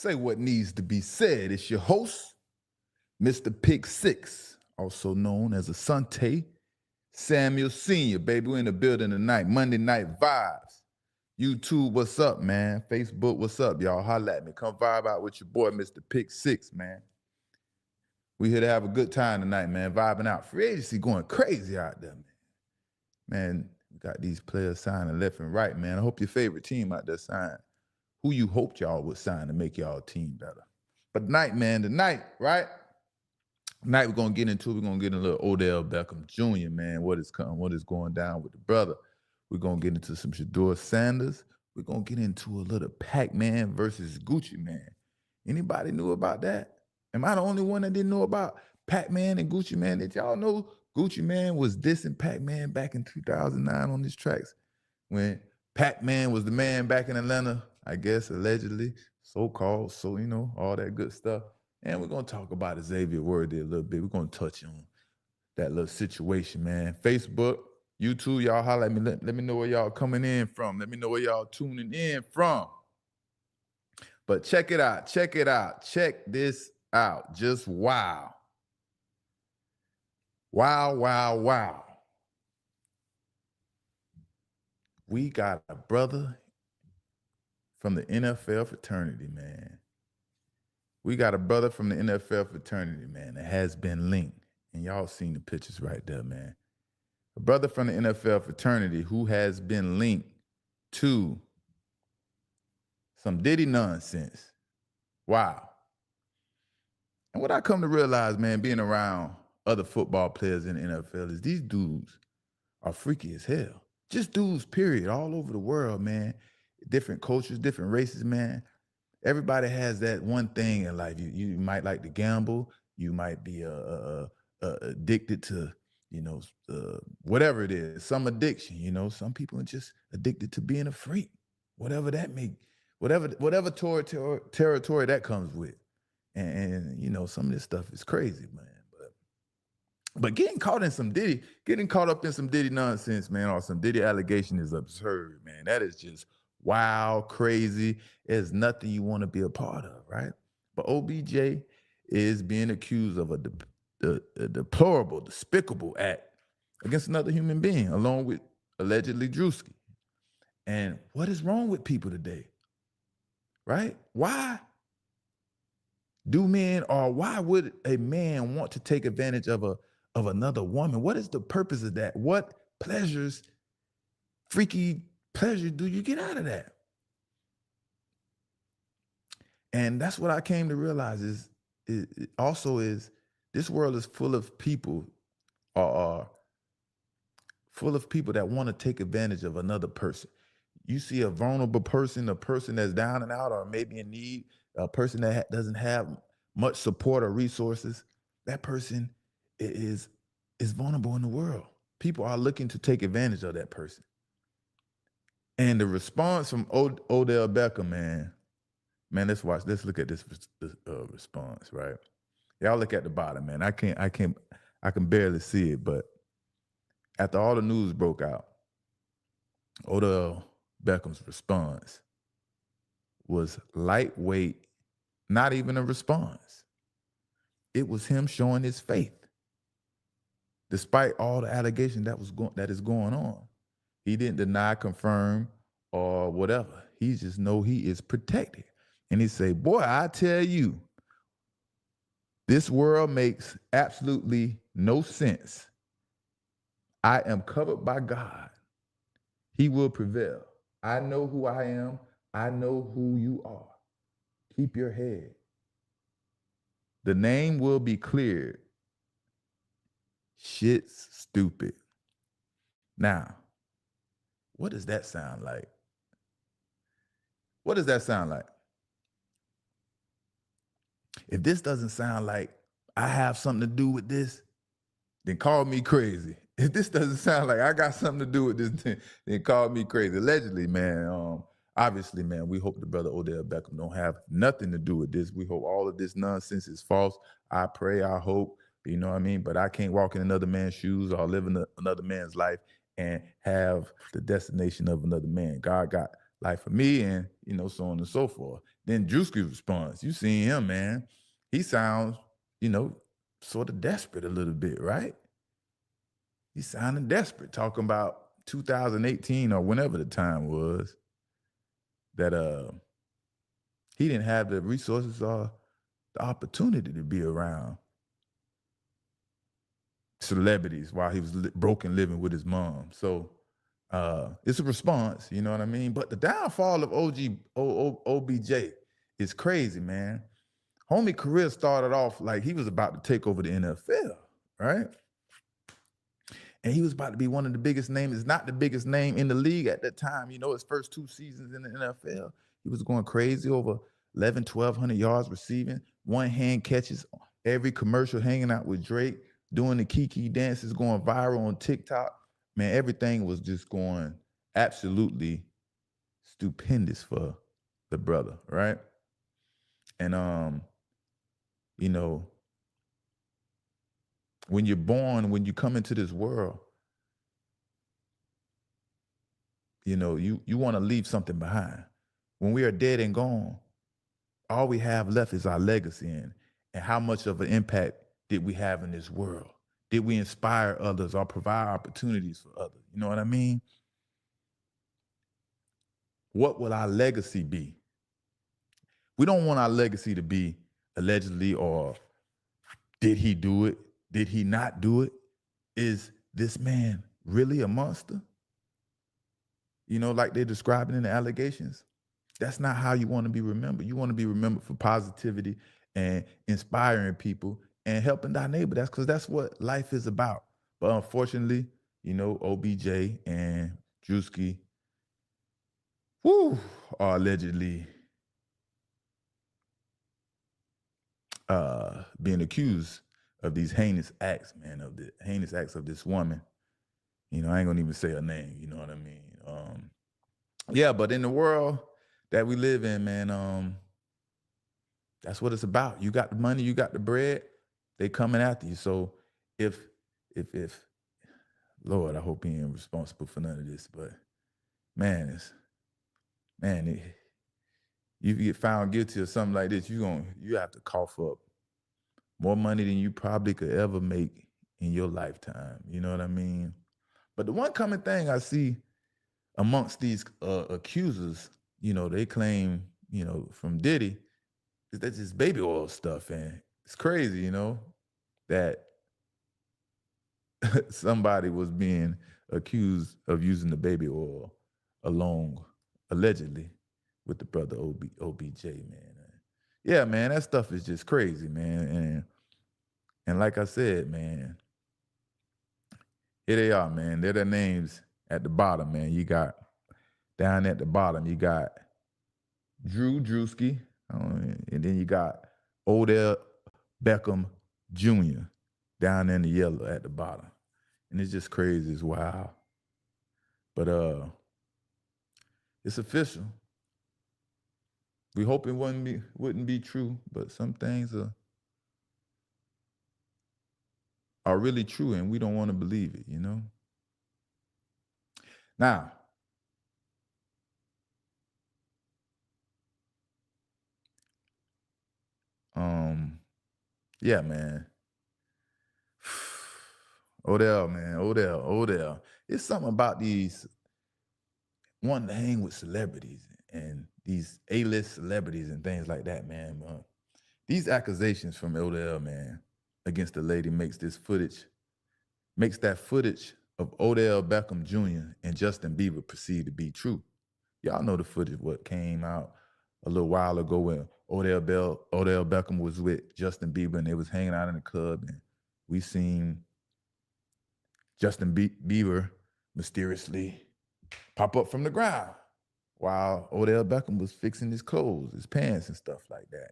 say what needs to be said. It's your host, Mr. Pick Six, also known as Asante Samuel Sr. Baby, we in the building tonight. Monday Night Vibes. YouTube, what's up, man? Facebook, what's up, y'all? Holla at me. Come vibe out with your boy, Mr. Pick Six, man. We here to have a good time tonight, man. Vibing out. Free agency going crazy out there, man. Man, we got these players signing left and right, man. I hope your favorite team out there sign who you hoped y'all would sign to make y'all team better. But tonight, man, right? Tonight we're gonna get into it. We're gonna get a little Odell Beckham Jr., man. What is going down with the brother? We're gonna get into some Shedeur Sanders. We're gonna get into a little Pac-Man versus Gucci Man. Anybody knew about that? Am I the only one that didn't know about Pac-Man and Gucci Man? Did y'all know Gucci Man was dissing Pac-Man back in 2009 on these tracks when Pac-Man was the man back in Atlanta, I guess, allegedly, so-called, so, all that good stuff. And we're going to talk about Xavier Worthy a little bit. We're going to touch on that little situation, man. Facebook, YouTube, y'all holler at me. Let me know where y'all coming in from. Let me know where y'all tuning in from. But check it out. Check this out. Just wow. Wow. We got a brother from the NFL fraternity, man. We got a brother from the NFL fraternity, man, that has been linked. And y'all seen the pictures right there, man. A brother from the NFL fraternity who has been linked to some Diddy nonsense. Wow. And what I come to realize, man, being around other football players in the NFL is these dudes are freaky as hell. Just dudes, period, all over the world, man. Different cultures, different races, man. Everybody has that one thing in life. You might like to gamble. You might be addicted to, whatever it is, some addiction. Some people are just addicted to being a freak, whatever that may, whatever territory that comes with. And some of this stuff is crazy, man. But getting caught up in some Diddy nonsense, man, or some Diddy allegation is absurd, man. That is just wild, crazy. There's nothing you want to be a part of, right? But OBJ is being accused of a deplorable, despicable act against another human being, along with allegedly Drewski. And what is wrong with people today, right? Why would a man want to take advantage of another woman? What is the purpose of that? What freaky pleasure do you get out of that? And that's what I came to realize is this world is full of people full of people that want to take advantage of another person. You see a vulnerable person, a person that's down and out or maybe in need, a person that doesn't have much support or resources, that person is vulnerable in the world. People are looking to take advantage of that person. And the response from Odell Beckham, man, let's look at this response, right? Y'all look at the bottom, man. I can barely see it, but after all the news broke out, Odell Beckham's response was lightweight, not even a response. It was him showing his faith. Despite all the allegations that is going on, he didn't deny, confirm, or whatever. He just know he is protected. And he say, boy, I tell you, this world makes absolutely no sense. I am covered by God. He will prevail. I know who I am. I know who you are. Keep your head. The name will be cleared. Shit's stupid. Now, what does that sound like? What does that sound like? If this doesn't sound like I have something to do with this, then call me crazy. If this doesn't sound like I got something to do with this, then call me crazy. Allegedly, man, obviously, man, we hope the brother Odell Beckham don't have nothing to do with this. We hope all of this nonsense is false. I pray, I hope, you know what I mean? But I can't walk in another man's shoes or live in another man's life and have the destination of another man. God got life for me, and so on and so forth. Then Drewski's response, you seen him, man. He sounds, sort of desperate a little bit, right? He's sounding desperate, talking about 2018 or whenever the time was that he didn't have the resources or the opportunity to be around celebrities while he was broken living with his mom. So it's a response, you know what I mean? But the downfall of OBJ is crazy, man. Homie career started off like he was about to take over the NFL, right? And he was about to be one of the biggest names. It's not the biggest name in the league at that time. His first 2 seasons in the NFL, he was going crazy, over 1,200 yards receiving, one-hand catches, every commercial, hanging out with Drake, doing the Kiki dances, going viral on TikTok. Man, everything was just going absolutely stupendous for the brother, right? And when you're born, when you come into this world, you want to leave something behind. When we are dead and gone, all we have left is our legacy, and how much of an impact did we have in this world? Did we inspire others or provide opportunities for others? You know what I mean? What will our legacy be? We don't want our legacy to be allegedly, or did he do it? Did he not do it? Is this man really a monster? Like they're describing in the allegations. That's not how you want to be remembered. You want to be remembered for positivity and inspiring people and helping thy neighbor. That's because that's what life is about. But unfortunately, OBJ and Drewski, are allegedly being accused of these heinous acts, man, of the heinous acts of this woman. I ain't gonna even say her name, you know what I mean? Yeah, but in the world that we live in, man, that's what it's about. You got the money, you got the bread, they coming after you. So if Lord, I hope he ain't responsible for none of this, but man, you get found guilty of something like this, you have to cough up more money than you probably could ever make in your lifetime. You know what I mean? But the one common thing I see amongst these accusers, they claim, from Diddy, is that just baby oil stuff. And it's crazy, that somebody was being accused of using the baby oil along, allegedly, with the brother OBJ, man. Yeah, man, that stuff is just crazy, man. And like I said, man, here they are, man. They're their names at the bottom, man. You got, down at the bottom, you got Drewski, and then you got Odell Beckham Jr. down in the yellow at the bottom. And it's just crazy, it's wild. But it's official. We hope it wouldn't be true, but some things are really true, and we don't want to believe it, Now, yeah, man. Odell, man, Odell. It's something about these wanting to hang with celebrities and these A-list celebrities and things like that, man. These accusations from Odell, man, against the lady makes that footage of Odell Beckham Jr. and Justin Bieber perceived to be true. Y'all know the footage, what came out a little while ago when Odell Beckham was with Justin Bieber and they was hanging out in the club, and we seen Justin Bieber mysteriously pop up from the ground while Odell Beckham was fixing his clothes, his pants and stuff like that,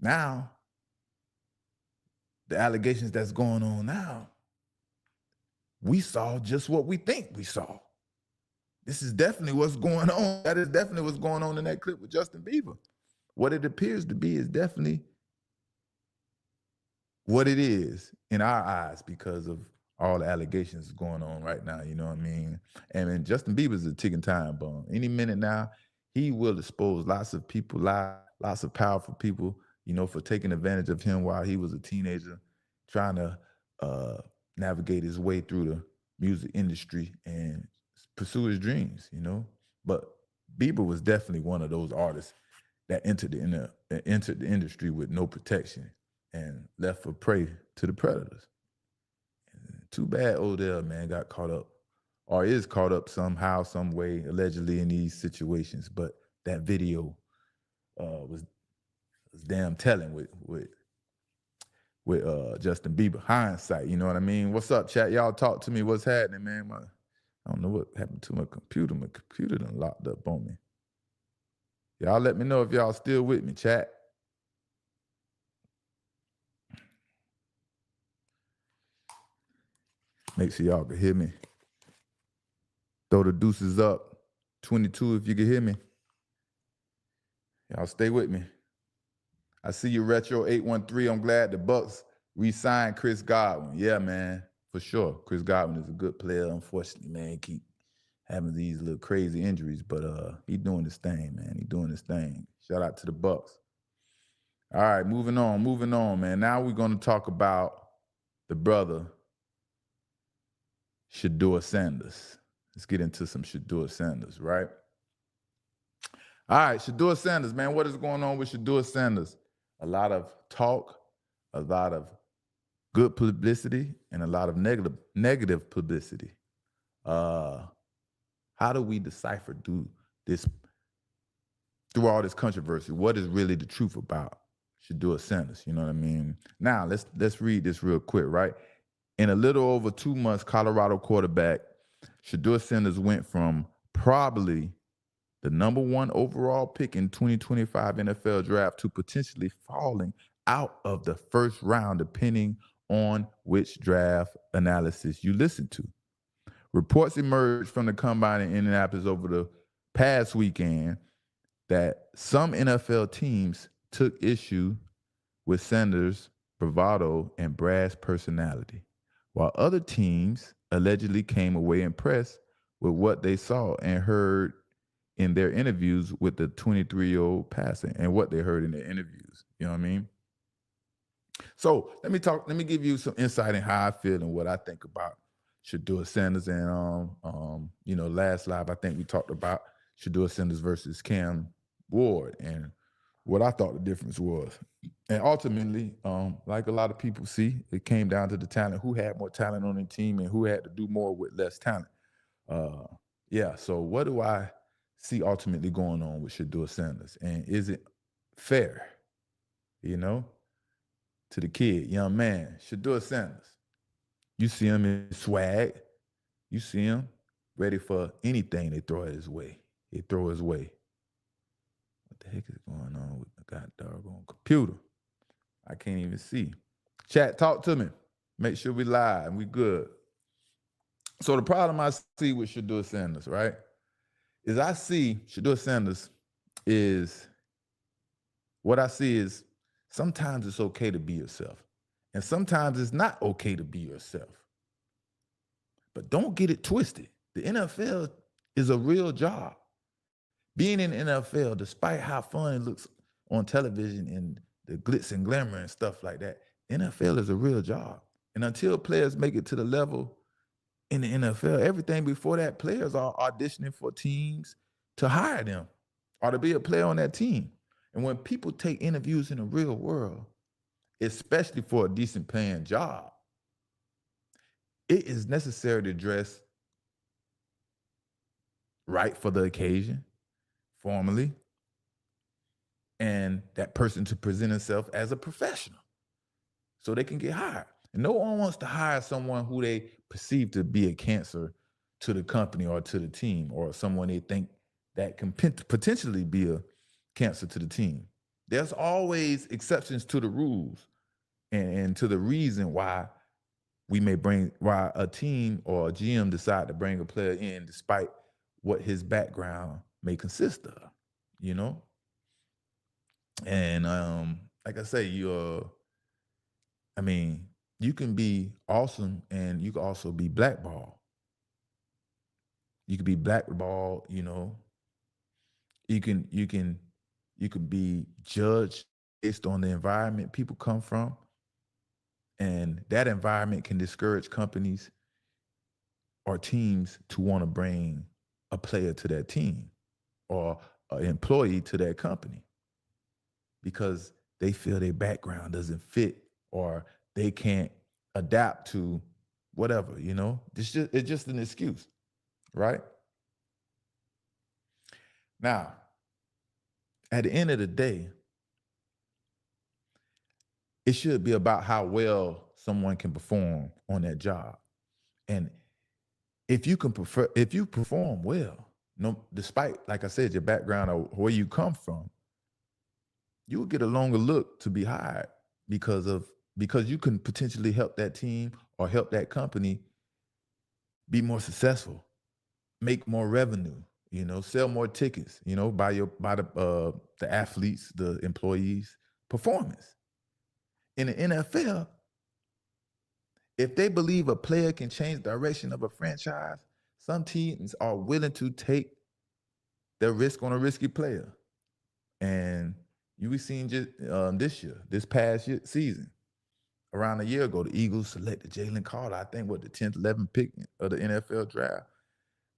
Now, the allegations that's going on now, we saw just what we think we saw. This is definitely what's going on. That is definitely what's going on in that clip with Justin Bieber. What it appears to be is definitely what it is in our eyes because of all the allegations going on right now. You know what I mean? And then Justin Bieber's a ticking time bomb. Any minute now, he will expose lots of people, lots of powerful people, for taking advantage of him while he was a teenager, trying to uh, navigate his way through the music industry and pursue his dreams. But Bieber was definitely one of those artists that entered the industry with no protection and left for prey to the predators. And too bad Odell, man, got caught up or is caught up somehow, some way, allegedly in these situations. But that video was damn telling with Justin Bieber. Hindsight, you know what I mean? What's up, chat? Y'all talk to me. What's happening, man? I don't know what happened to my computer. My computer done locked up on me. Y'all let me know if y'all still with me, chat. Make sure y'all can hear me. Throw the deuces up. 22 if you can hear me. Y'all stay with me. I see you, Retro 813. I'm glad the Bucks re-signed Chris Godwin. Yeah, man, for sure. Chris Godwin is a good player. Unfortunately, man, keep having these little crazy injuries, but he doing his thing, man. He doing his thing. Shout out to the Bucks. All right, moving on, man. Now we're going to talk about the brother, Shedeur Sanders. Let's get into some Shedeur Sanders, right? All right, Shedeur Sanders, man. What is going on with Shedeur Sanders? A lot of talk, a lot of good publicity, and a lot of negative publicity. How do we decipher through all this controversy? What is really the truth about Shedeur Sanders? You know what I mean? Now let's read this real quick, right? In a little over 2 months, Colorado quarterback Shedeur Sanders went from probably the number 1 overall pick in 2025 NFL draft to potentially falling out of the first round, depending on which draft analysis you listen to. Reports emerged from the combine in Indianapolis over the past weekend that some NFL teams took issue with Sanders' bravado and brash personality, while other teams allegedly came away impressed with what they saw and heard in their interviews with the 23-year-old passer and what they heard in their interviews. You know what I mean? So let me give you some insight in how I feel and what I think about Shedeur Sanders. And last live I think we talked about Shedeur Sanders versus Cam Ward and what I thought the difference was. And ultimately, like a lot of people see, it came down to the talent, who had more talent on the team and who had to do more with less talent. So what do I see ultimately going on with Shedeur Sanders? And is it fair, to the kid, young man, Shedeur Sanders? You see him in swag. You see him ready for anything they throw his way. What the heck is going on with the goddamn computer? I can't even see. Chat, talk to me. Make sure we live and we good. So the problem I see with Shedeur Sanders, right, is I see Shedeur Sanders is, what I see is sometimes it's okay to be yourself. And sometimes it's not okay to be yourself. But don't get it twisted. The NFL is a real job. Being in the NFL, despite how fun it looks on television and the glitz and glamour and stuff like that, NFL is a real job. And until players make it to the level in the NFL, everything before that, players are auditioning for teams to hire them or to be a player on that team. And when people take interviews in the real world, especially for a decent paying job, it is necessary to dress right for the occasion, formally, and that person to present himself as a professional so they can get hired. And no one wants to hire someone who they perceive to be a cancer to the company or to the team, or someone they think that can potentially be a cancer to the team. There's always exceptions to the rules and to the reason why why a team or a GM decide to bring a player in despite what his background may consist of, And like I say, you can be awesome and you can also be blackballed. You could be blackballed, you can be judged based on the environment people come from, and that environment can discourage companies or teams to want to bring a player to that team or an employee to that company because they feel their background doesn't fit or they can't adapt to whatever. It's just an excuse, right? Now, at the end of the day, it should be about how well someone can perform on that job. And if you perform well, no, despite, like I said, your background or where you come from, you will get a longer look to be hired because you can potentially help that team or help that company be more successful, make more revenue, sell more tickets, by the athletes, the employees' performance. In the NFL, if they believe a player can change the direction of a franchise, some teams are willing to take the risk on a risky player. And you seen just this past season, around a year ago, the Eagles selected Jalen Carter, I think, the 10th, 11th pick of the NFL draft.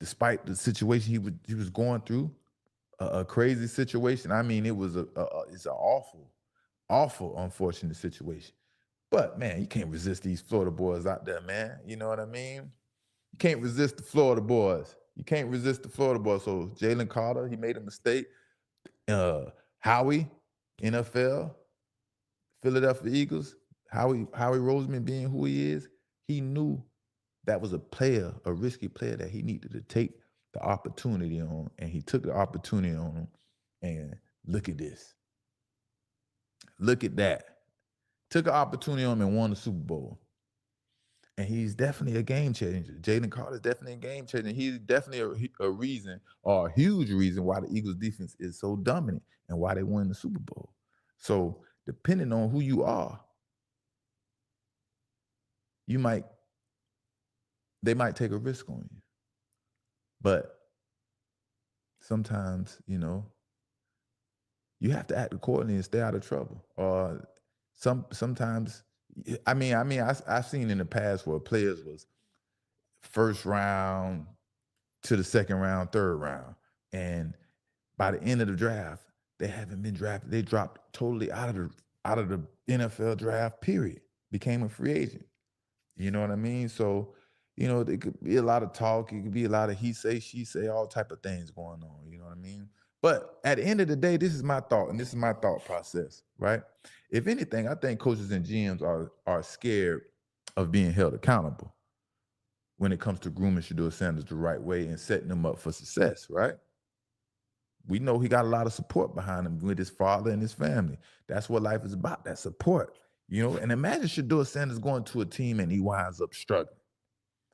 Despite the situation he was going through, a crazy situation. I mean, it's an awful, awful, unfortunate situation. But man, you can't resist these Florida boys out there, man. You know what I mean? You can't resist the Florida boys. You can't resist the Florida boys. So Jalen Carter, he made a mistake. Howie, NFL, Philadelphia Eagles, Howie Roseman being who he is, he knew that was a risky player that he needed to take the opportunity on, and he took the opportunity on him. And look at this. Look at that. Took an opportunity on him and won the Super Bowl. And he's definitely a game changer. Jalen Carter is definitely a game changer. He's definitely a reason, or a huge reason, why the Eagles defense is so dominant and why they won the Super Bowl. So depending on who you are, they might take a risk on you. But sometimes, you have to act accordingly and stay out of trouble. Or sometimes, I've seen in the past where players was first round to the second round, third round, and by the end of the draft, they haven't been drafted. They dropped totally out of the NFL draft. Period. Became a free agent. You know what I mean? So, there could be a lot of talk. It could be a lot of he say, she say, all type of things going on. You know what I mean? But at the end of the day, this is my thought, and this is my thought process, right? If anything, I think coaches and GMs are scared of being held accountable when it comes to grooming Shedeur Sanders the right way and setting them up for success, right? We know he got a lot of support behind him with his father and his family. That's what life is about, that support. And imagine Shedeur Sanders going to a team and he winds up struggling.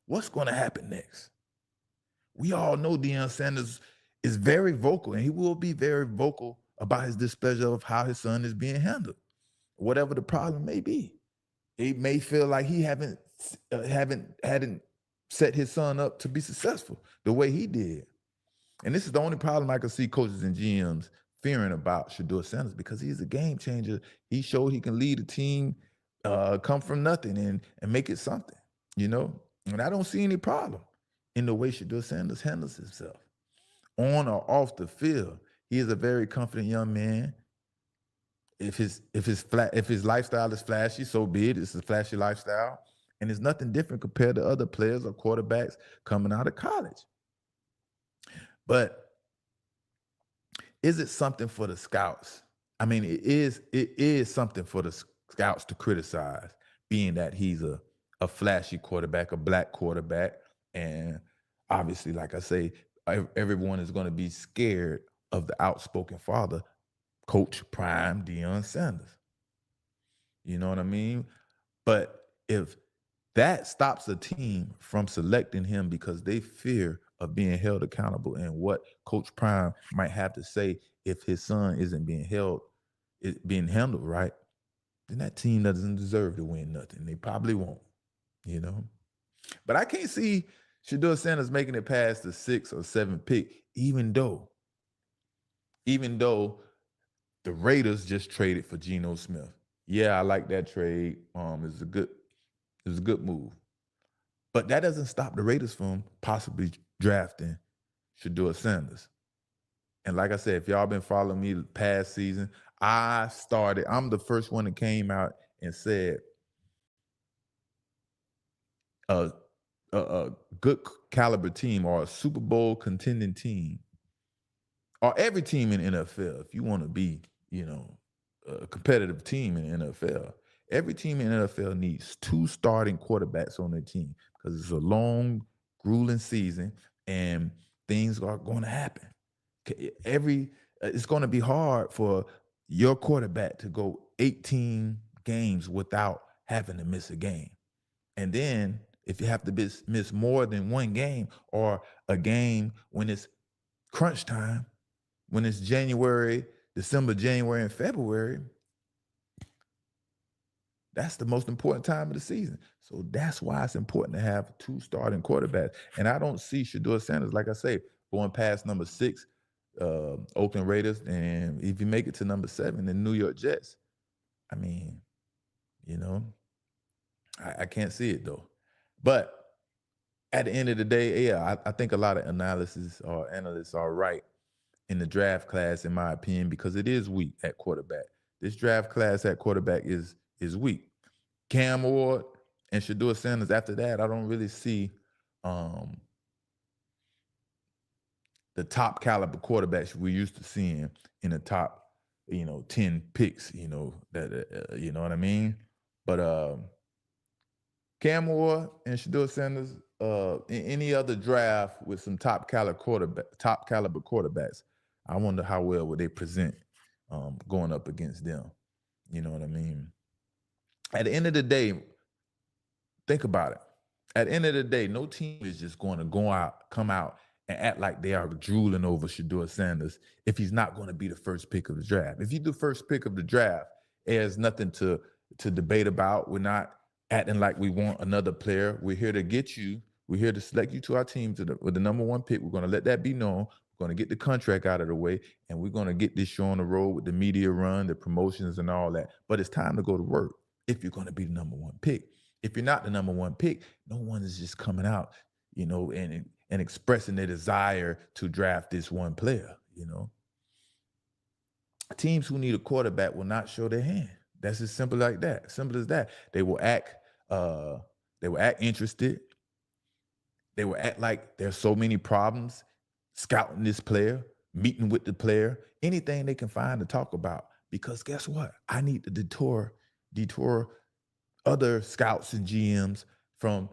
What's going to happen next? We all know Deion Sanders is very vocal, and he will be very vocal about his displeasure of how his son is being handled, whatever the problem may be. He may feel like he hadn't set his son up to be successful the way he did. And this is the only problem I can see coaches and GMs fearing about Shedeur Sanders, because he's a game changer. He showed he can lead a team, come from nothing and make it something, And I don't see any problem in the way Shedeur Sanders handles himself. On or off the field, he is a very confident young man. If his lifestyle is flashy, so be it. It's a flashy lifestyle. And it's nothing different compared to other players or quarterbacks coming out of college. But is it something for the scouts? I mean, it is something for the scouts to criticize, being that he's a flashy quarterback, a black quarterback. And obviously, like I say, everyone is going to be scared of the outspoken father, Coach Prime Deion Sanders. You know what I mean? But if that stops a team from selecting him because they fear of being held accountable and what Coach Prime might have to say if his son isn't being handled right, then that team doesn't deserve to win nothing. They probably won't, you know. But I can't see Shedeur Sanders making it past the 6th or 7th pick, even though the Raiders just traded for Geno Smith. Yeah, I like that trade. It was a good move. But that doesn't stop the Raiders from possibly drafting Shedeur Sanders. And like I said, if y'all been following me the past season, I'm the first one that came out and said a, a good caliber team or a Super Bowl contending team or every team in the NFL, if you want to be, a competitive team in the NFL, every team in the NFL needs 2 starting quarterbacks on their team because it's a long, grueling season and things are going to happen. It's going to be hard for your quarterback to go 18 games without having to miss a game. And then if you have to miss more than one game or a game when it's crunch time, when it's December, January, and February, that's the most important time of the season. So that's why it's important to have 2 starting quarterbacks. And I don't see Shedeur Sanders, like I say, going past number 6, Oakland Raiders, and if you make it to number 7, the New York Jets. I mean, you know, I can't see it though. But at the end of the day, yeah, I think a lot of analysts are right in the draft class, in my opinion, because it is weak at quarterback. This draft class at quarterback is weak. Cam Ward and Shedeur Sanders. After that, I don't really see the top caliber quarterbacks we're used to seeing in the top, 10 picks. You know what I mean. But Cam Ward and Shedeur Sanders, in any other draft with some top caliber quarterbacks, I wonder how well would they present going up against them. You know what I mean? At the end of the day, think about it. At the end of the day, no team is just going to come out and act like they are drooling over Shedeur Sanders if he's not going to be the first pick of the draft. If he's the first pick of the draft, there's nothing to debate about. We're not acting like we want another player. We're here to get you. We're here to select you to our team with the number 1 pick. We're going to let that be known. We're going to get the contract out of the way, and we're going to get this show on the road with the media run, the promotions, and all that. But it's time to go to work if you're going to be the number 1 pick. If you're not the number 1 pick, no one is just coming out, and expressing their desire to draft this one player. Teams who need a quarterback will not show their hand. That's as simple like that. Simple as that. They will act interested. They will act like there's so many problems scouting this player, meeting with the player, anything they can find to talk about. Because guess what? I need to detour other scouts and GMs from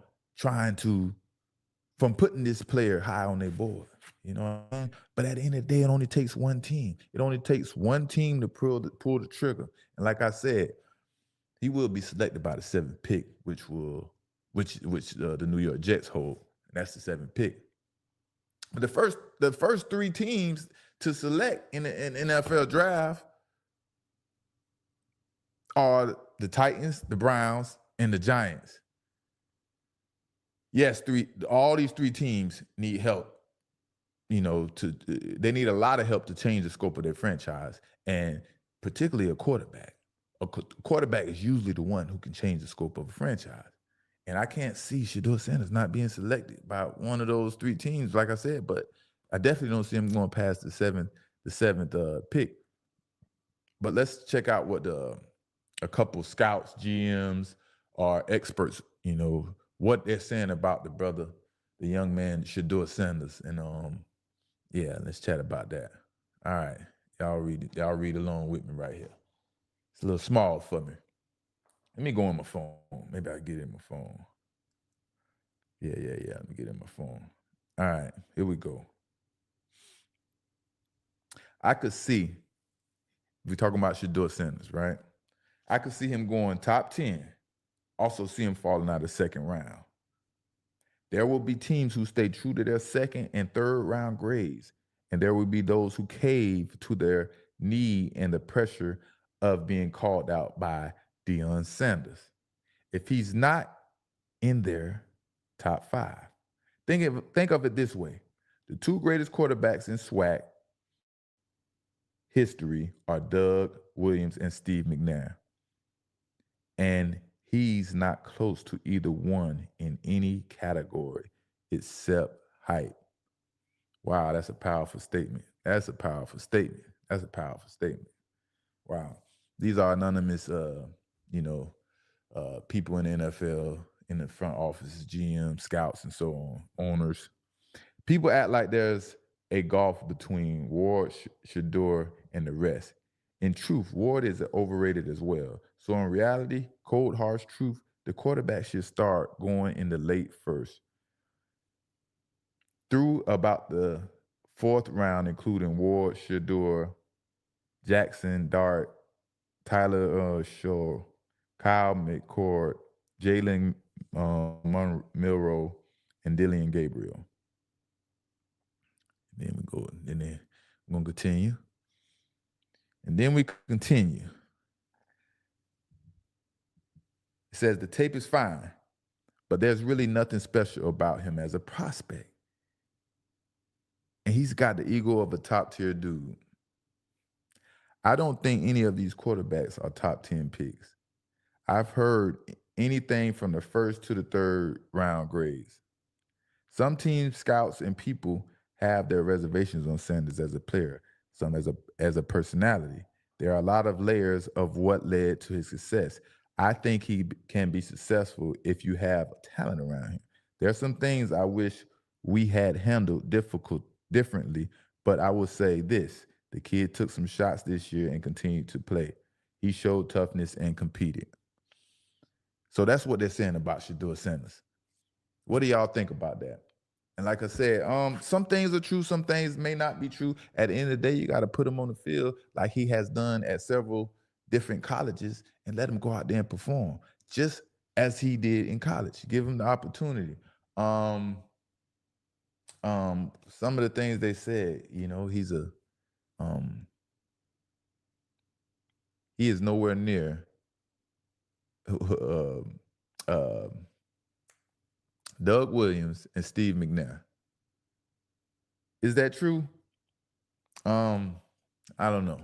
putting this player high on their board. You know what I mean? But at the end of the day, it only takes one team. It only takes one team to pull the trigger. And like I said, he will be selected by the 7th pick, which the New York Jets hold. And that's the 7th pick. But the first 3 teams to select in the NFL draft are the Titans, the Browns, and the Giants. Yes, all these 3 teams need help. They need a lot of help to change the scope of their franchise, and particularly a quarterback. A quarterback is usually the one who can change the scope of a franchise. And I can't see Shedeur Sanders not being selected by one of those 3 teams, like I said, but I definitely don't see him going past the seventh pick. But let's check out what a couple scouts, GMs, or experts, what they're saying about the young man Shedeur Sanders. And yeah, let's chat about that. All right, y'all read along with me right here. It's a little small for me. Let me go on my phone. Maybe I get in my phone. Yeah. Let me get in my phone. All right, here we go. I could see, we're talking about Shedeur Sanders, right? I could see him going top 10. Also see him falling out of the 2nd round. There will be teams who stay true to their 2nd and 3rd round grades, and there will be those who cave to their need and the pressure of being called out by Deion Sanders. If he's not in their top five, think of it this way. The two greatest quarterbacks in SWAC history are Doug Williams and Steve McNair. And he's not close to either one in any category except height. Wow, that's a powerful statement. That's a powerful statement. That's a powerful statement. Wow. These are anonymous, people in the NFL, in the front offices, GM, scouts, and so on, owners. People act like there's a gulf between Ward, Shedeur, and the rest. In truth, Ward is overrated as well. So in reality, cold, harsh truth, the quarterback should start going in the late first. Through about the fourth round, including Ward, Shedeur, Jackson, Dart, Tyler Shaw, Kyle McCord, Jalen Milrow, and Dillian Gabriel. Then we're going to continue. And then we continue. It says the tape is fine, but there's really nothing special about him as a prospect. And he's got the ego of a top-tier dude. I don't think any of these quarterbacks are top 10 picks. I've heard anything from the first to the third round grades. Some team scouts and people have their reservations on Sanders as a player, some as a personality. There are a lot of layers of what led to his success. I think he can be successful if you have talent around him. There are some things I wish we had handled differently, but I will say this. The kid took some shots this year and continued to play. He showed toughness and competed. So that's what they're saying about Shedeur Sanders. What do y'all think about that? And like I said, some things are true, some things may not be true. At the end of the day, you got to put him on the field like he has done at several different colleges and let him go out there and perform, just as he did in college. Give him the opportunity. Some of the things they said, he is nowhere near Doug Williams and Steve McNair. Is that true? I don't know.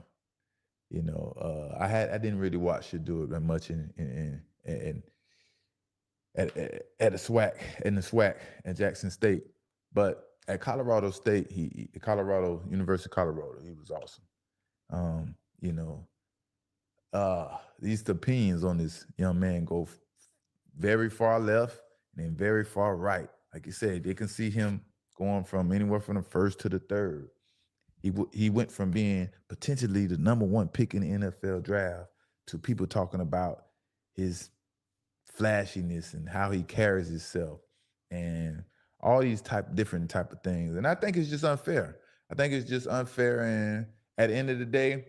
I didn't really watch Shedeur that much at the SWAC at Jackson State, but at Colorado State, University of Colorado, he was awesome. These opinions on this young man go very far left and then very far right. Like you said, they can see him going from anywhere from the first to the third. He went from being potentially the number one pick in the NFL draft to people talking about his flashiness and how he carries himself and all these different type of things. And I think it's just unfair. And at the end of the day,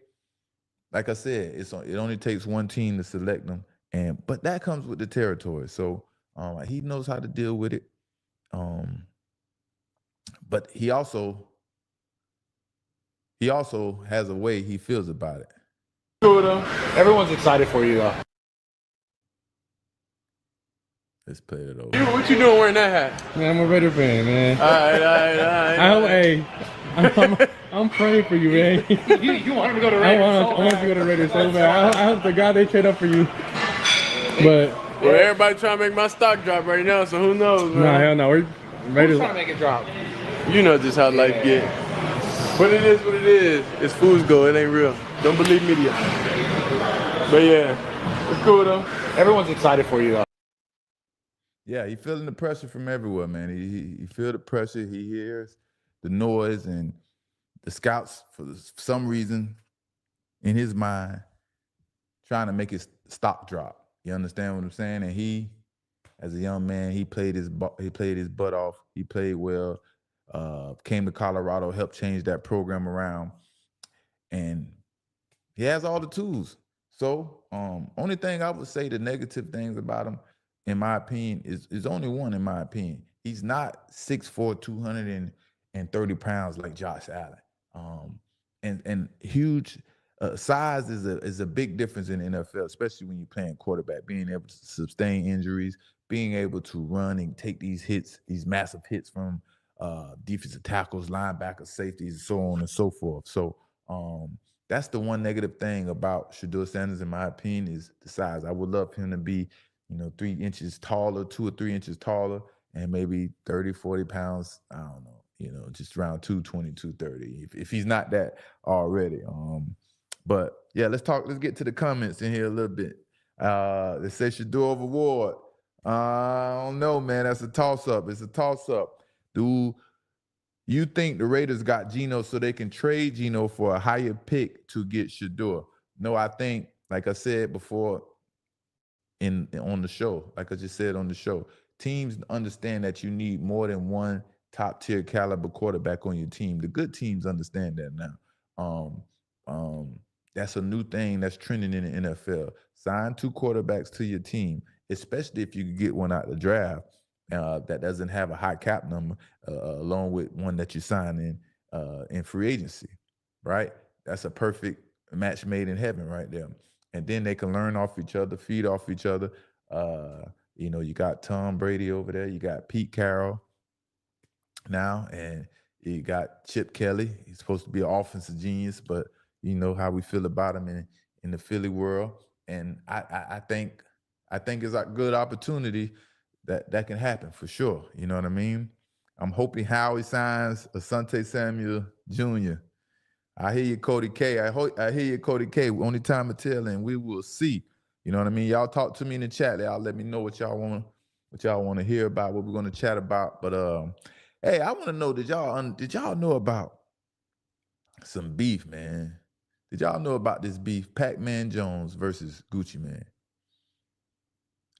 like I said, it only takes one team to select them, but that comes with the territory. So he knows how to deal with it. But he also has a way he feels about it. Everyone's excited for you, though. Let's play it over. What you doing wearing that hat? Man, I'm a Raider fan, man. All right. I'm praying for you, man. You want him to go to Raiders? I want to go to Raiders so bad. I hope to God they trade up for you. But well, everybody trying to make my stock drop right now, so who knows, man? Nah, hell no. We're Raiders. Who's trying to make it drop? You know just how life get. But it is what it is. It's fool's gold. It ain't real. Don't believe media. But yeah, it's cool though. Everyone's excited for you though. Yeah, he's feeling the pressure from everywhere, man. He feel the pressure. He hears the noise, and the scouts, for some reason, in his mind, trying to make his stock drop. You understand what I'm saying? And he, as a young man, he played his butt off. He played well. Came to Colorado, helped change that program around, and he has all the tools. So, only thing I would say, the negative things about him, in my opinion, is only one. In my opinion, he's not 6'4", 230 pounds like Josh Allen, and huge size is a big difference in the NFL, especially when you're playing quarterback. Being able to sustain injuries, being able to run and take these hits, these massive hits from defensive tackles, linebackers, safeties, so on and so forth. So that's the one negative thing about Shedeur Sanders, in my opinion, is the size. I would love him to be, 3 inches taller, 2 or 3 inches taller, and maybe 30, 40 pounds. I don't know, just around 220, 230, if he's not that already. But yeah, let's get to the comments in here a little bit. They say Shedeur over Ward. I don't know, man. That's a toss-up. It's a toss-up. Do you think the Raiders got Geno so they can trade Geno for a higher pick to get Shedeur? No, I think, like I said before on the show, like I just said on the show, teams understand that you need more than one top-tier caliber quarterback on your team. The good teams understand that now. That's a new thing that's trending in the NFL. Sign 2 quarterbacks to your team, especially if you can get one out the draft that doesn't have a high cap number, along with one that you sign in free agency, right? That's a perfect match made in heaven right there. And then they can learn off each other, feed off each other. You got Tom Brady over there. You got Pete Carroll now, and you got Chip Kelly. He's supposed to be an offensive genius, but you know how we feel about him in the Philly world. And I think it's a good opportunity that can happen for sure. You know what I mean? I'm hoping Howie signs Asante Samuel Jr. I hear you, Cody K. I hear you, Cody K. Only time to tell, and we will see. You know what I mean? Y'all talk to me in the chat. Y'all let me know what y'all want to hear about, what we're going to chat about. But hey, I want to know, did y'all know about some beef, man? Did y'all know about this beef? Pac-Man Jones versus Gucci Mane.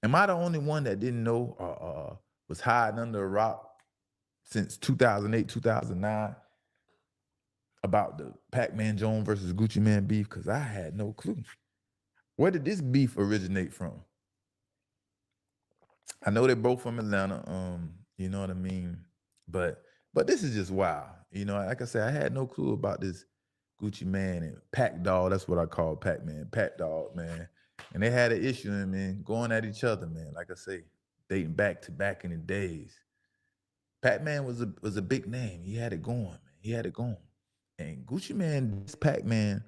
Am I the only one that didn't know or was hiding under a rock since 2008, 2009 about the Pac-Man Jones versus Gucci Mane beef? Because I had no clue. Where did this beef originate from? I know they're both from Atlanta, you know what I mean? But this is just wild. Like I said, I had no clue about this Gucci Mane and Pac Dog. That's what I call Pac-Man, Pac Dog, man. And they had an issue, man, going at each other, man. Like I say, dating back in the days. Pac-Man was a big name. He had it going, man. He had it going. And Gucci Mane dissed Pac-Man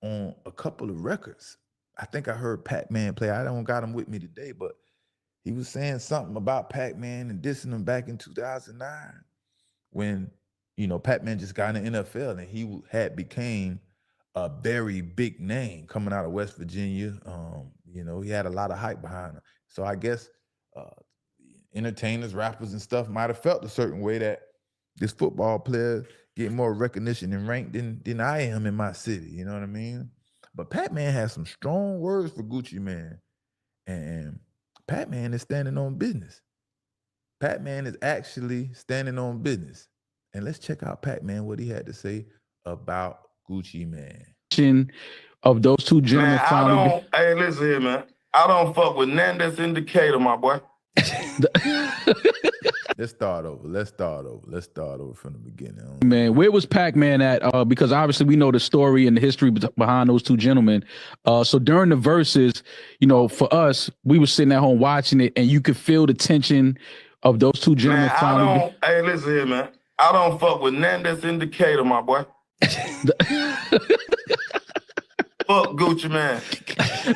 on a couple of records. I think I heard Pac-Man play. I don't got him with me today, but he was saying something about Pac-Man and dissing him back in 2009 when, Pac-Man just got in the NFL and he had became a very big name coming out of West Virginia. He had a lot of hype behind him. So I guess entertainers, rappers, and stuff might have felt a certain way that this football player get more recognition and rank than I am in my city. You know what I mean? But Pac-Man has some strong words for Gucci Mane, and Pac-Man is standing on business. Pac-Man is actually standing on business. And let's check out Pac-Man, what he had to say about Gucci Mane. Of those two gentlemen man, hey, listen here, man. I don't fuck with none that's in Decatur, my boy. Let's start over from the beginning. Man, where was Pac-Man at? Because obviously we know the story and the history behind those two gentlemen. So during the verses, for us, we were sitting at home watching it, and you could feel the tension of those two gentlemen. Man, hey, listen here, man. I don't fuck with none that's in Decatur, my boy. Fuck Gucci Mane.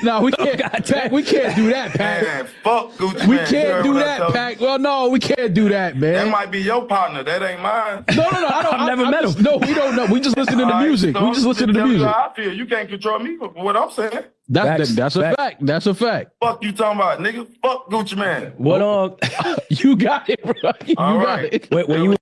No, we can't. Pac, we can't do that, Pac. Man, fuck Gucci Mane. We can't do that, Pac. Well, no, we can't do that, man. That might be your partner. That ain't mine. No. I've never met him. No, we don't know. We just listen to the music. So we just listen to the music. How I feel. You can't control me for what I'm saying. That's a fact. That's a fact. Fuck you talking about, nigga. Fuck Gucci Mane. What you got it, bro. You got it. When you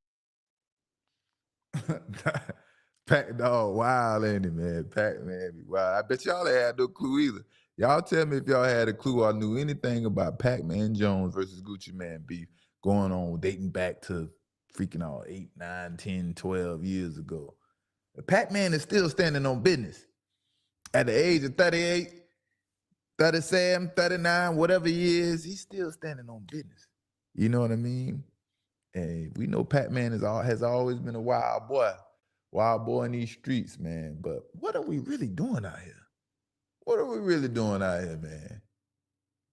Pac Dog wild, ain't it, man? Pac-Man be wild. I bet y'all ain't had no clue either. Y'all tell me if y'all had a clue or knew anything about Pac-Man Jones versus Gucci Mane beef going on, dating back to freaking all 8, 9, 10, 12 years ago. Pac-Man is still standing on business. At the age of 38, 37, 39, whatever he is, he's still standing on business. You know what I mean? And we know Pac-Man has always been a wild boy. wild boy in these streets, man. But what are we really doing out here? What are we really doing out here, man?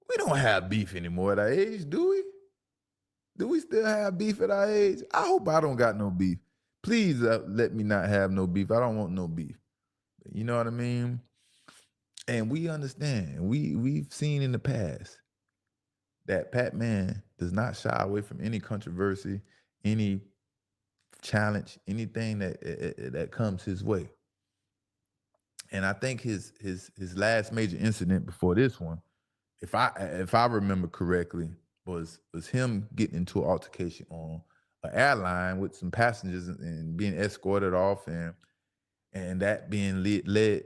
We don't have beef anymore at our age, do we? Do we still have beef at our age? I hope I don't got no beef. Please let me not have no beef. I don't want no beef. You know what I mean? And we understand. We've seen in the past that Pat Man does not shy away from any controversy, any challenge, anything that comes his way. And I think his last major incident before this one, if I remember correctly, was him getting into an altercation on an airline with some passengers and being escorted off, and that being led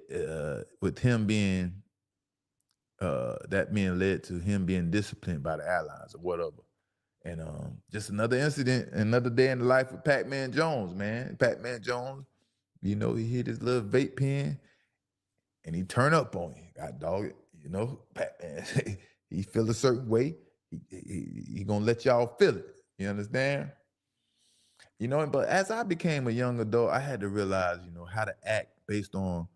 with him being that being led to him being disciplined by the airlines or whatever. And just another incident, another day in the life of Pac-Man Jones, man. Pac-Man Jones, he hit his little vape pen and he turned up on you. God dog it, Pac-Man. He feel a certain way. He gonna let y'all feel it. You understand? But as I became a young adult, I had to realize, how to act based on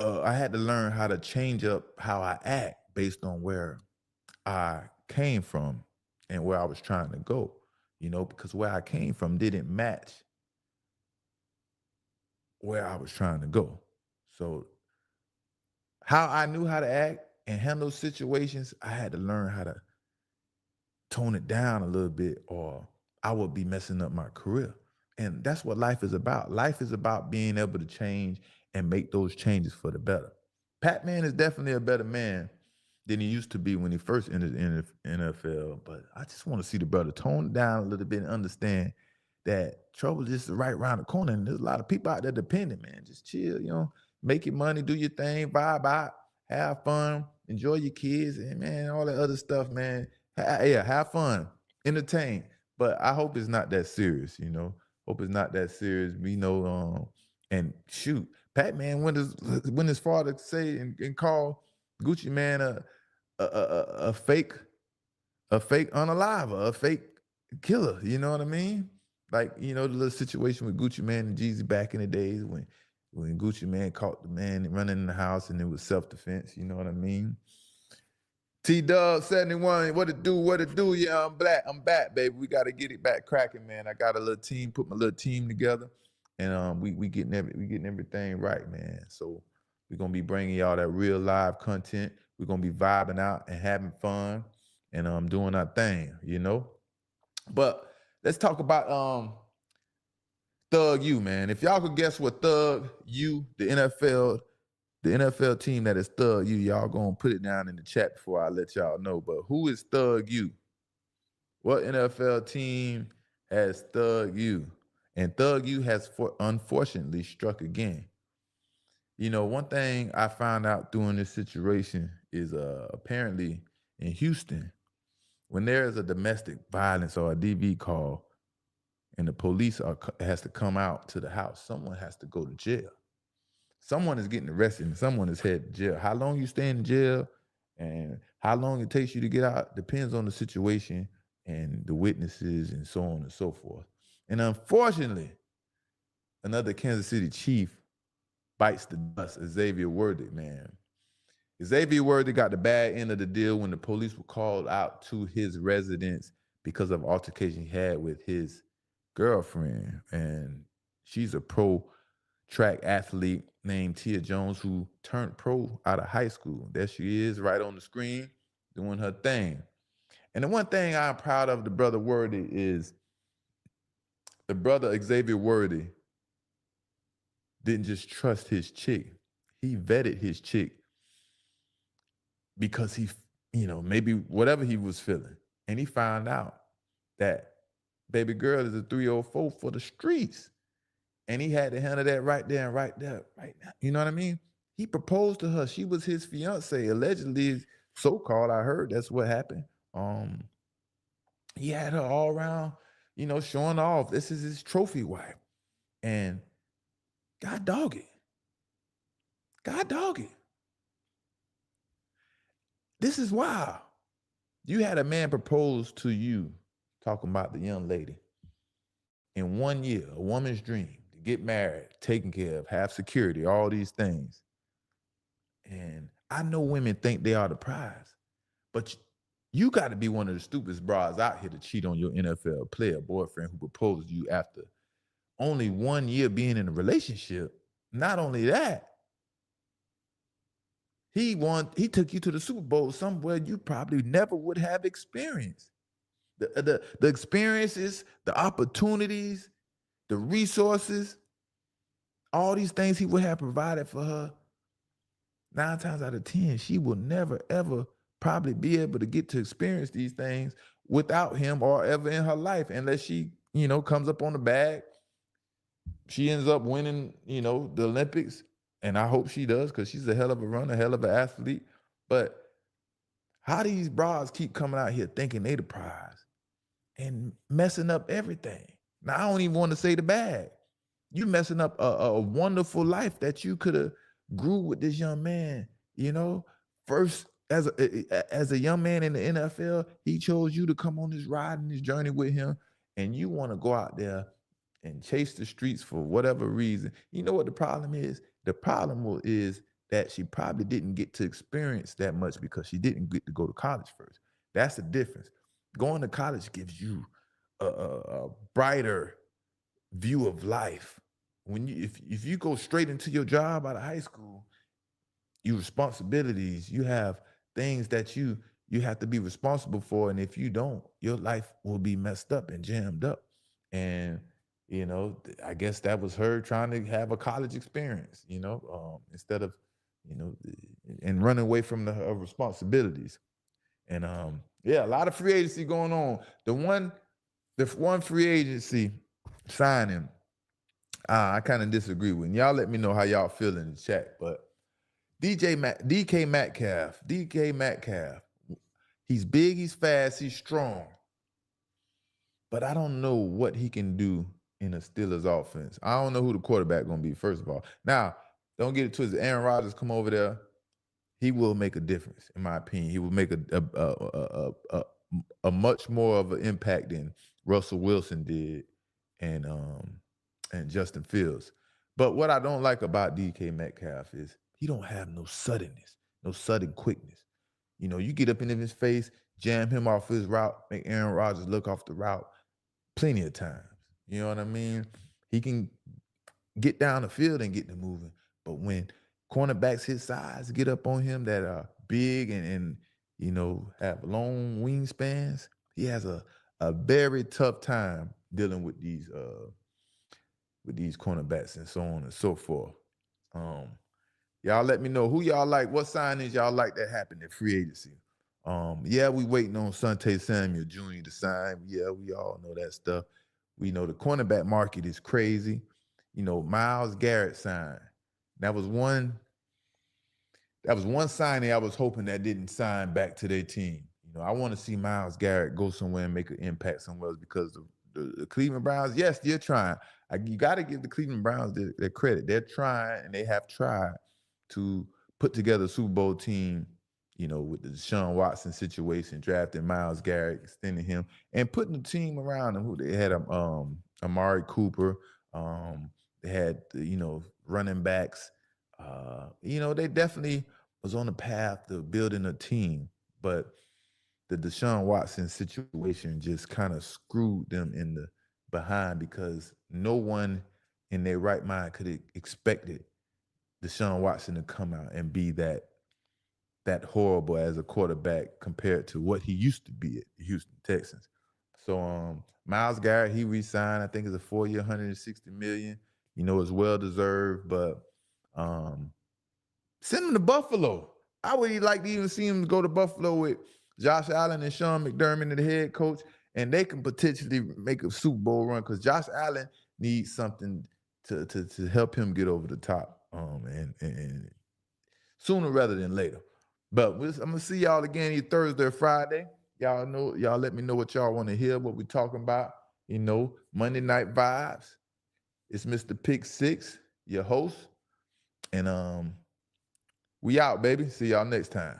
I had to learn how to change up how I act based on where I came from and where I was trying to go, because where I came from didn't match where I was trying to go. So how I knew how to act and handle situations, I had to learn how to tone it down a little bit or I would be messing up my career. And that's what life is about. Life is about being able to change and make those changes for the better. Pat-Man is definitely a better man than he used to be when he first entered the NFL. But I just want to see the brother tone it down a little bit and understand that trouble is right around the corner. And there's a lot of people out there dependent, man. Just chill, make your money, do your thing, vibe out, have fun, enjoy your kids, and man, all that other stuff, man. Have fun, entertain. But I hope it's not that serious, Hope it's not that serious. And shoot, Pat-Man went as far to say and call Gucci Man a fake unaliver, a fake killer. You know what I mean? Like, the little situation with Gucci Man and Jeezy back in the days when Gucci Man caught the man running in the house and it was self-defense. You know what I mean? T-Dub 71, what it do? Yeah, I'm back, baby. We got to get it back cracking, man. I got a little team, put my little team together, and we getting everything right, man. So we're gonna be bringing y'all that real live content. We're gonna be vibing out and having fun, and doing our thing, But let's talk about Thug U, man. If y'all could guess what Thug U, the NFL team that is Thug U, y'all gonna put it down in the chat before I let y'all know. But who is Thug U? What NFL team has Thug U? And Thug U has unfortunately struck again. One thing I found out during this situation is apparently in Houston, when there is a domestic violence or a DV call and the police has to come out to the house, someone has to go to jail. Someone is getting arrested and someone is headed to jail. How long you stay in jail and how long it takes you to get out depends on the situation and the witnesses and so on and so forth. And unfortunately, another Kansas City Chief bites the dust, Xavier Worthy, man. Xavier Worthy got the bad end of the deal when the police were called out to his residence because of altercation he had with his girlfriend. And she's a pro track athlete named Tia Jones who turned pro out of high school. There she is right on the screen doing her thing. And the one thing I'm proud of the brother Worthy is the brother Xavier Worthy didn't just trust his chick. He vetted his chick because he, maybe whatever he was feeling. And he found out that baby girl is a 304 for the streets. And he had to handle that right there and right now. You know what I mean? He proposed to her. She was his fiance, allegedly, so-called. I heard that's what happened. He had her all around, showing off. This is his trophy wife. And God dog it. God dog it. This is wild. You had a man propose to you, talking about the young lady, in 1 year, a woman's dream, to get married, taken care of, have security, all these things. And I know women think they are the prize, but you got to be one of the stupidest bras out here to cheat on your NFL player boyfriend who proposed to you after only 1 year being in a relationship. Not only that, he took you to the Super Bowl somewhere you probably never would have experienced. The experiences, the opportunities, the resources, all these things he would have provided for her. 9 times out of 10, she will never, ever probably be able to get to experience these things without him or ever in her life, unless she, comes up on the bag. She ends up winning, the Olympics. And I hope she does, because she's a hell of a runner, a hell of an athlete. But how these bras keep coming out here thinking they the prize and messing up everything. Now, I don't even want to say the bag. You messing up a wonderful life that you could have grew with this young man. First, as a young man in the NFL, he chose you to come on this ride and this journey with him, and you want to go out there and chase the streets for whatever reason. You know what the problem is? The problem is that she probably didn't get to experience that much because she didn't get to go to college first. That's the difference. Going to college gives you a brighter view of life. If you go straight into your job out of high school, your responsibilities, you have things that you have to be responsible for, and if you don't, your life will be messed up and jammed up. And I guess that was her trying to have a college experience, instead of, and running away from her responsibilities. And a lot of free agency going on. The one free agency signing, I kind of disagree with. And y'all let me know how y'all feel in the chat. But DK Metcalf, he's big, he's fast, he's strong. But I don't know what he can do in a Steelers offense. I don't know who the quarterback going to be, first of all. Now, don't get it twisted. Aaron Rodgers come over there. He will make a difference, in my opinion. He will make a much more of an impact than Russell Wilson did and Justin Fields. But what I don't like about DK Metcalf is he don't have no suddenness, no sudden quickness. You get up in his face, jam him off his route, make Aaron Rodgers look off the route plenty of times. You know what I mean? He can get down the field and get to moving. But when cornerbacks his size get up on him that are big and have long wingspans, he has a very tough time dealing with these cornerbacks and so on and so forth. Y'all let me know who y'all like, what signings y'all like that happened in free agency. We waiting on Sante Samuel Jr. to sign. Yeah, we all know that stuff. We know the cornerback market is crazy. Myles Garrett signed. That was one signing I was hoping that didn't sign back to their team. I want to see Myles Garrett go somewhere and make an impact somewhere else, because the Cleveland Browns, yes, they're trying. You got to give the Cleveland Browns their credit. They're trying, and they have tried to put together a Super Bowl team, with the Deshaun Watson situation, drafting Myles Garrett, extending him, and putting the team around him. Who they had, Amari Cooper. They had, running backs. They definitely was on the path to building a team, but the Deshaun Watson situation just kind of screwed them in the behind, because no one in their right mind could have expected Deshaun Watson to come out and be that horrible as a quarterback compared to what he used to be at the Houston Texans. So Myles Garrett, he re-signed. I think it's a 4-year, $160 million. It's well deserved, but send him to Buffalo. I would like to even see him go to Buffalo with Josh Allen and Sean McDermott, the head coach, and they can potentially make a Super Bowl run, because Josh Allen needs something to help him get over the top, and sooner rather than later. But I'm gonna see y'all again either Thursday or Friday. Y'all let me know what y'all want to hear, what we talking about. Monday Night Vibes. It's Mr. Pick Six, your host, and we out, baby. See y'all next time.